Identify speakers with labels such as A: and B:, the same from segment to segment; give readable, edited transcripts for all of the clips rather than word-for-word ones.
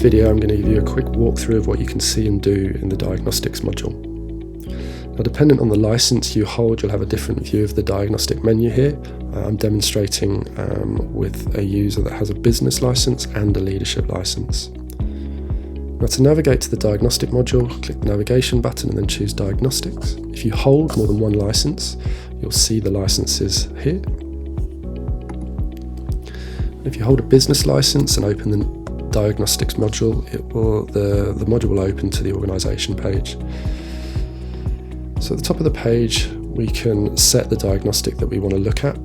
A: video, I'm going to give you a quick walkthrough of what you can see and do in the Diagnostics module. Now, dependent on the license you hold, you'll have a different view of the Diagnostic menu here. I'm demonstrating with a user that has a business license and a leadership license. Now, to navigate to the Diagnostic module, click the navigation button and then choose Diagnostics. If you hold more than one license, you'll see the licenses here. If you hold a business license and open the Diagnostics module, the module will open to the organisation page. So at the top of the page, we can set the diagnostic that we want to look at,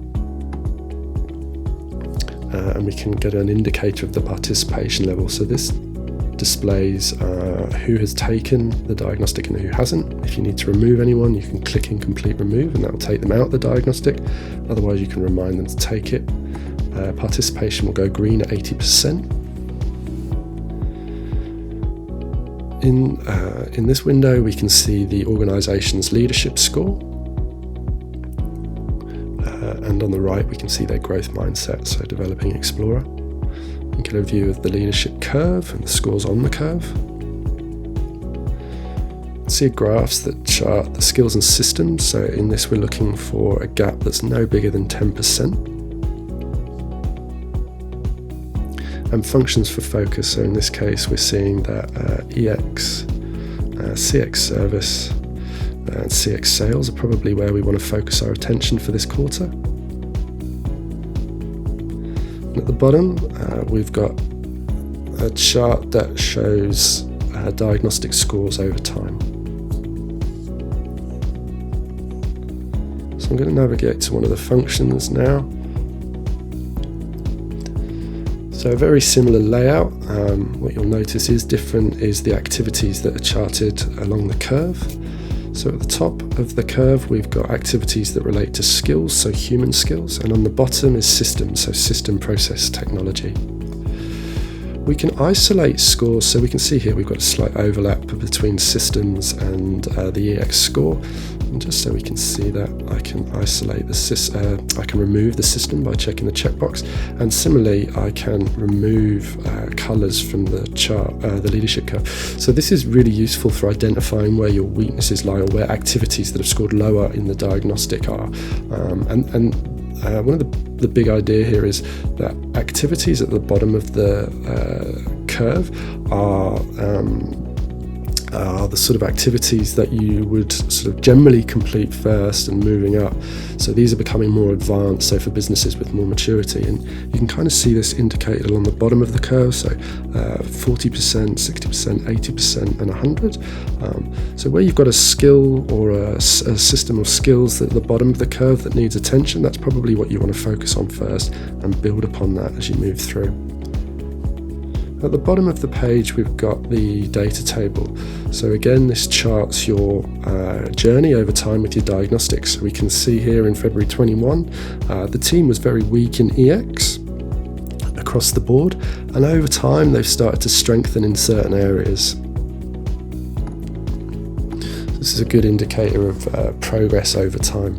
A: and we can get an indicator of the participation level. So this displays who has taken the diagnostic and who hasn't. If you need to remove anyone, you can click in complete remove and that will take them out of the diagnostic. Otherwise, you can remind them to take it. Participation will go green at 80%. In this window, we can see the organisation's leadership score, and on the right we can see their growth mindset, so Developing Explorer. You can get a view of the leadership curve and the scores on the curve. See graphs that chart the skills and systems, so in this we're looking for a gap that's no bigger than 10%. And functions for focus, so in this case we're seeing that EX, CX service and CX sales are probably where we want to focus our attention for this quarter. And at the bottom we've got a chart that shows diagnostic scores over time. So I'm going to navigate to one of the functions now. So a very similar layout. What you'll notice is different is the activities that are charted along the curve. So at the top of the curve we've got activities that relate to skills, so human skills, and on the bottom is systems, so system process technology. We can isolate scores, so we can see here we've got a slight overlap between systems and the EX score. And just so we can see that, I can isolate I can remove the system by checking the checkbox, and similarly I can remove colours from the chart, the leadership curve. So this is really useful for identifying where your weaknesses lie, or where activities that have scored lower in the diagnostic are. One of the big idea here is that activities at the bottom of the curve are the sort of activities that you would sort of generally complete first and moving up. So these are becoming more advanced, so for businesses with more maturity, and you can kind of see this indicated along the bottom of the curve, so 40%, 60%, 80% and 100. So where you've got a skill or a system of skills at the bottom of the curve that needs attention, that's probably what you want to focus on first and build upon that as you move through. At the bottom of the page we've got the data table. So again, this charts your journey over time with your diagnostics. So we can see here in February 21 the team was very weak in EX across the board, and over time they've started to strengthen in certain areas. This is a good indicator of progress over time.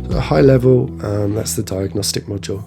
A: At a high level, that's the diagnostic module.